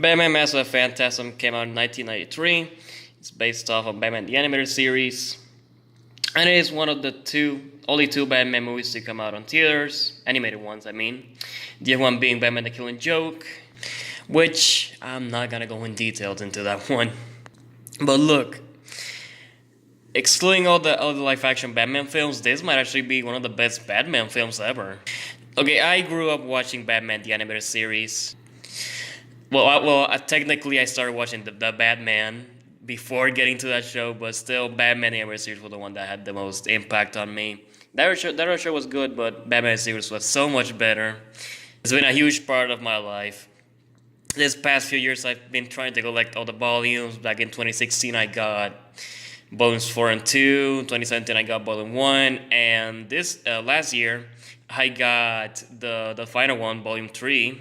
Batman Mask of Phantasm came out in 1993. It's based off of Batman the Animated Series. And it is one of the only two Batman movies to come out on theaters. Animated ones, I mean. The other one being Batman the Killing Joke, which I'm not gonna go in details into that one. But look, excluding all the live action Batman films, this might actually be one of the best Batman films ever. Okay, I grew up watching Batman the Animated Series. Technically I started watching the Batman before getting to that show, but still, Batman the Animated Series was the one that had the most impact on me. That show was good, but Batman series was so much better. It's been a huge part of my life. This past few years, I've been trying to collect all the volumes. Back in 2016, I got volumes 4 and 2. 2017, I got volume 1. And this last year, I got the final one, volume 3.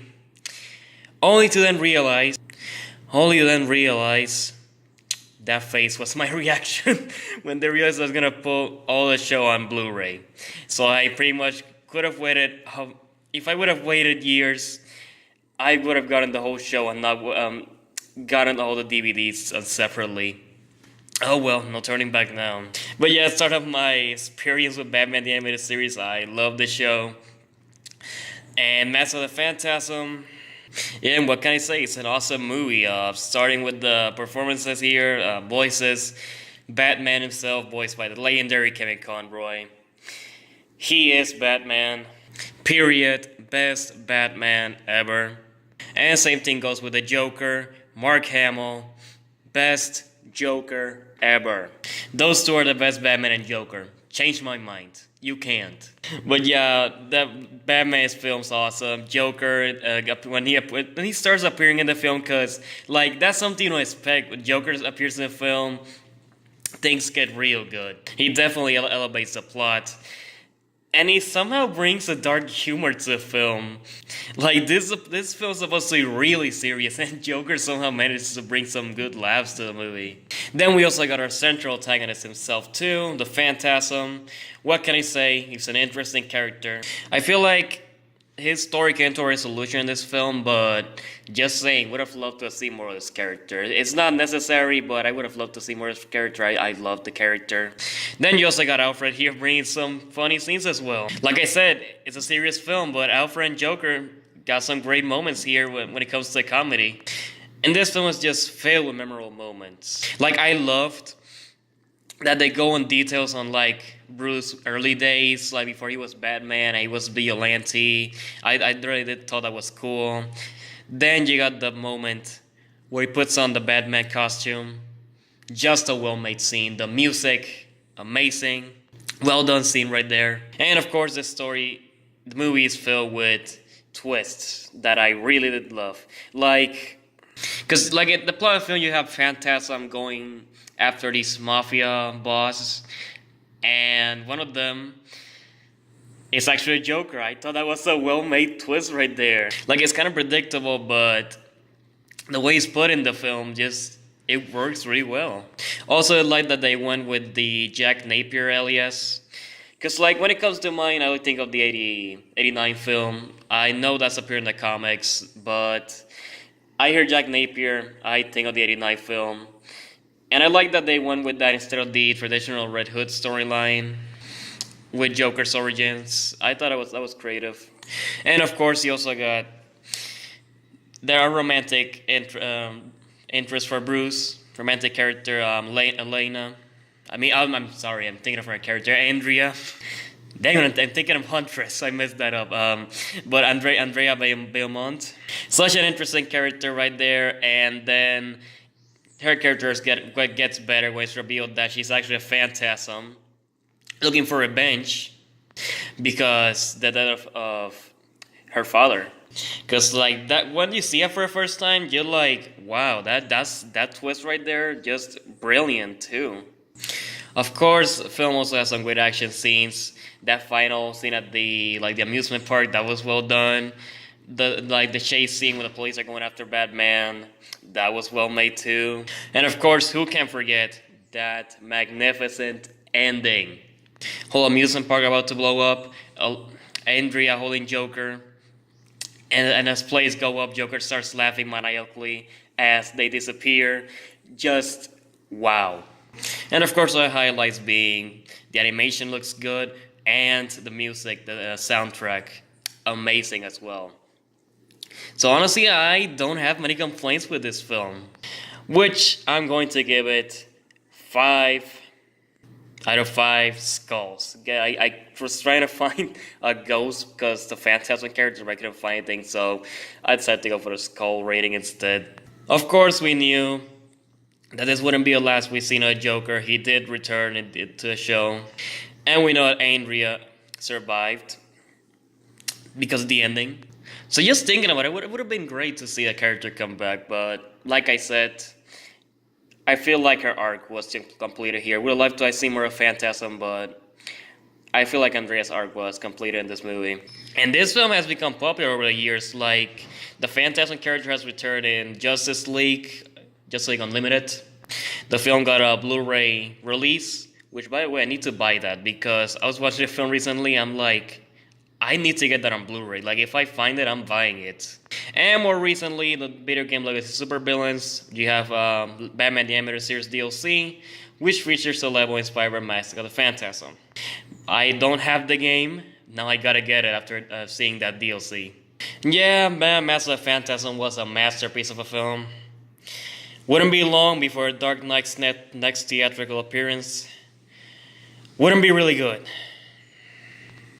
Only to then realize that face was my reaction when they realized I was gonna put all the show on Blu-ray. So I pretty much could have waited. If I would have waited years, I would have gotten the whole show and not gotten all the DVDs separately. Oh well, no turning back now. But yeah, start of my experience with Batman the Animated Series. I love the show. And Mask of the Phantasm. Yeah, and what can I say? It's an awesome movie. Starting with the performances here, voices. Batman himself, voiced by the legendary Kevin Conroy. He is Batman. Period. Best Batman ever. And same thing goes with the Joker. Mark Hamill. Best Joker ever. Those two are the best Batman and Joker. Change my mind. You can't. But yeah, that Batman's film's awesome. Joker, when he starts appearing in the film, cause like that's something you don't expect. When Joker appears in the film, things get real good. He definitely elevates the plot. And he somehow brings a dark humor to the film. Like, this film's supposed to be really serious, and Joker somehow manages to bring some good laughs to the movie. Then we also got our central antagonist himself, too, the Phantasm. What can I say? He's an interesting character. I feel like his story came to a resolution in this film, but just saying, would have loved to see more of this character. It's not necessary, but I would have loved to see more of this character. I love the character. Then you also got Alfred here bringing some funny scenes as well. Like I said, it's a serious film, but Alfred and Joker got some great moments here when it comes to comedy. And this film is just filled with memorable moments. Like, I loved that they go in details on like Bruce's early days, like before he was Batman, he was vigilante. I really thought that was cool. Then you got the moment where he puts on the Batman costume. Just a well-made scene. The music, amazing. Well done scene right there. And of course the movie is filled with twists that I really did love. Because like at the plot of the film, you have Phantasm going after these mafia bosses, and one of them is actually a Joker. I thought that was a well-made twist right there. Like, it's kind of predictable, but the way it's put in the film, it works really well. Also, I like that they went with the Jack Napier alias. Because, like, when it comes to mine, I would think of the 89 film. I know that's appeared in the comics, but I hear Jack Napier, I think of the 89 film. And I like that they went with that instead of the traditional Red Hood storyline with Joker's origins. I thought that was creative. And of course, you also got there are romantic interests for Bruce, romantic character Elena. I'm sorry, I'm thinking of her character Andrea. Dang, I'm thinking of Huntress. I messed that up. But Andrea Beaumont, such an interesting character right there. And then her character gets better when it's revealed that she's actually a phantasm looking for revenge because the death of her father. Because like that, when you see it for the first time, you're like, wow, that twist right there, just brilliant too. Of course, the film also has some great action scenes. That final scene at the amusement park, that was well done. The chase scene when the police are going after Batman, that was well made too. And of course, who can forget that magnificent ending? Whole amusement park about to blow up, Andrea holding Joker. and as plays go up, Joker starts laughing maniacally as they disappear. Just wow. And of course, the highlights being the animation looks good and the music, the soundtrack, amazing as well. So honestly, I don't have many complaints with this film, which I'm going to give it 5 out of 5 skulls. Yeah, I was trying to find a ghost because the Phantasm character, but I couldn't find anything, so I decided to go for the skull rating instead. Of course, we knew that this wouldn't be the last we've seen of Joker. He did return to the show, and we know that Andrea survived because of the ending. So just thinking about it, it would have been great to see a character come back, but like I said, I feel like her arc was completed here. Would have loved to see more of Phantasm, but I feel like Andrea's arc was completed in this movie. And this film has become popular over the years. Like, the Phantasm character has returned in Justice League Unlimited. The film got a Blu-ray release, which, by the way, I need to buy that because I was watching the film recently. I'm like, I need to get that on Blu-ray. Like, if I find it, I'm buying it. And more recently, the video game Legacy Supervillains. You have Batman the Animated Series DLC, which features a level inspired by Mask of the Phantasm. I don't have the game. Now I gotta get it after seeing that DLC. Yeah, man, Mask of the Phantasm was a masterpiece of a film. Wouldn't be long before Dark Knight's next theatrical appearance. Wouldn't be really good.